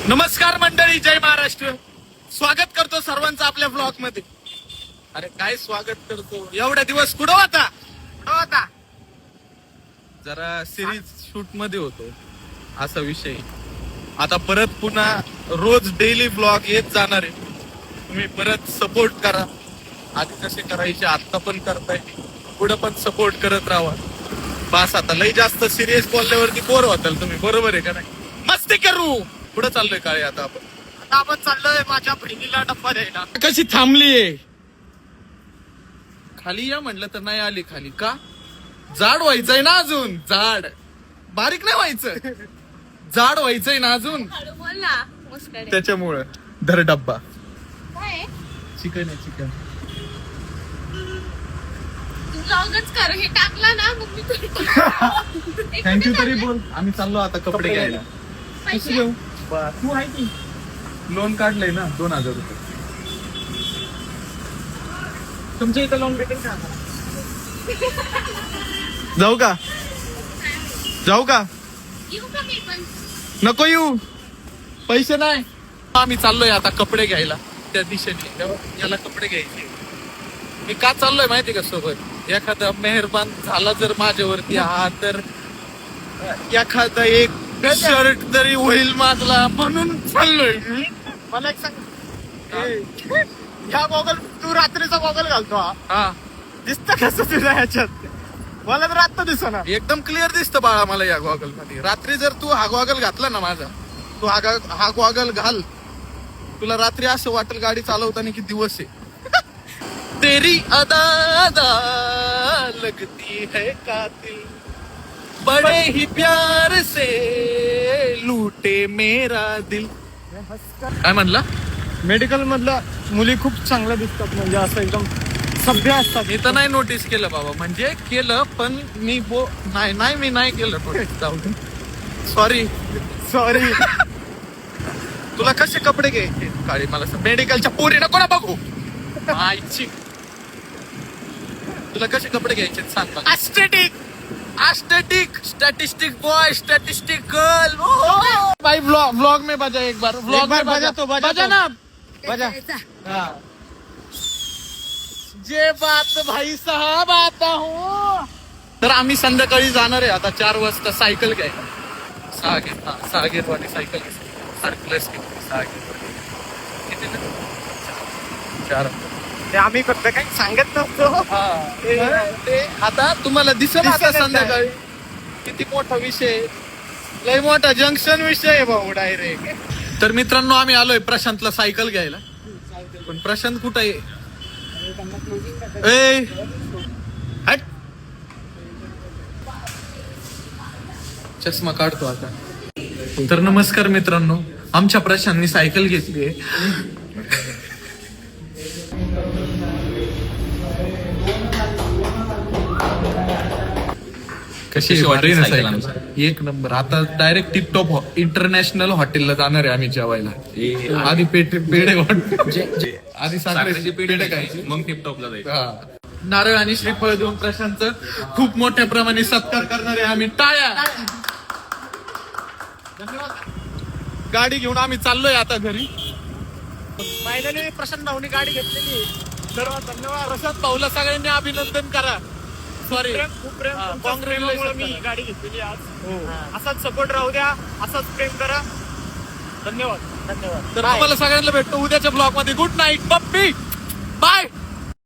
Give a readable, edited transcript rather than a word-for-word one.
नमस्कार मंडळी, जय महाराष्ट्र. स्वागत करतो सर्वांचं आपल्या ब्लॉग मध्ये. अरे काय स्वागत करतो, एवढ्या दिवस कुठं होता? जरा सिरीज शूट मध्ये होतो, असा विषय. आता परत पुन्हा रोज डेली ब्लॉग येत जाणार आहे. तुम्ही परत सपोर्ट करा. आधी कसे करायचे आता पण करताय, पुढे पण सपोर्ट करत राहा. बस आता लई जास्त सिरियस बोलल्यावरती बोर होताल तुम्ही, बरोबर आहे का नाही? मस्ती करू. पुढे चाललोय काय आता आपण चाललोय माझ्या बहिणीला डब्बा द्यायला. कशी थांबलीये? खाली या म्हणलं तर नाही आली खाली का? जाड व्हायचंय ना अजून, जाड. बारीक नाही व्हायचं, जाड व्हायचंय ना अजून, त्याच्यामुळं. धर डब्बा. चिकन आहे, चिकन. हे टाकला ना मग मी थँक्यू तरी बोल. आम्ही चाललो आता कपडे घ्यायला. पैसे घेऊ तू आहे की लोन काढलंय ना 2000 रुपये. तुमच्या इथं लोन भेटेल का? जाऊ का? येऊ का मी पण? नको येऊ, पैसे नाही. आम्ही चाललोय आता कपडे घ्यायला त्या दिशेने. याला कपडे घ्यायचे. मी का चाललोय माहिती का सोबत? एखादा मेहरबान झाला जर माझ्यावरती हा, तर एखादा एक शर्ट तरी होईल माझला, म्हणून चाललोय. मला एक सांग, ह्या गॉगल तू रात्रीचा गॉगल घालतो हा, दिसतं कसं तुझ्या ह्याच्यात? मला तर आत्ता दिसना. एकदम क्लिअर दिसतं बाळा मला या गॉगल मध्ये. रात्री जर तू हा गॉगल घातला ना माझा, तू हा गॉगल घाल, तुला रात्री असं वाटेल गाडी चालवताना की दिवस आहे. तेरी अदा अदा लगती है कातिल, बड़े ही प्यार से लूटे मेरा दिल. काय म्हणला? मेडिकल मधल्या मुली खूप चांगल्या दिसतात, म्हणजे असं एकदम सभ्य असतात. मी तर नाही नोटीस केलं बाबा, म्हणजे केलं पण मी मी नाही केलं नोटीस. जाऊ दे, सॉरी. तुला कसे कपडे घ्यायचे काळी मला सांग. मेडिकलच्या पोरी नको ना बघू आईची. तुला कसे कपडे घ्यायचे सांग मला. Statistic boy, statistic girl. भाई व्लॉग में बजा एक बार. व्लॉग में बजा ना. बजा. जे बात भाई साहब आता हूँ. तर आम्ही संध्याकाळी जाणार आहे आता 4 वाजता सायकल घ्यायला. 6 गेअरवाली सायकल सर्क्युलस 6 गेअरवाली. किती ना? 4. ते आम्ही फक्त काही सांगत नसतो. ते आता तुम्हाला दिसेल आता संध्याकाळी किती मोठा विषय, लय मोठा जंक्शन विषय आहे भाऊ डायरेक्ट. तर मित्रांनो, आम्ही आलोय प्रशांतला सायकल घ्यायला. पण प्रशांत कुठं आहे? हट. चष्मा काढतो आता. तर नमस्कार मित्रांनो, आमच्या प्रशांतनी सायकल घेतली आहे. कशी वाटली ना सायकल? एक नंबर. आता डायरेक्ट टिपटॉप इंटरनॅशनल हॉटेलला जाणार आहे आम्ही जेवायला. आधी पेढे आधी साखरेची पेढे खायची, मग टिपटॉपला जायचं. नारळ आणि श्रीफळ देऊन प्रशांतचं खूप मोठ्या प्रमाणे सत्कार करणार आहे आम्ही. टाळ्या. गाडी घेऊन आम्ही चाललोय आता घरी. फायनली प्रशांत भाऊनी गाडी घेतलेली. धन्यवाद. प्रशांत भाऊला सगळ्यांनी अभिनंदन करा. सॉरी, खूप प्रेम. Congratulations. मी ही गाडी घेतलेली आज. असाच सपोर्ट राहू द्या, असाच प्रेम करा. धन्यवाद. तर तुम्हाला सगळ्यांना भेटतो उद्याच्या ब्लॉग मध्ये. गुड नाईट, पप्पी. बाय.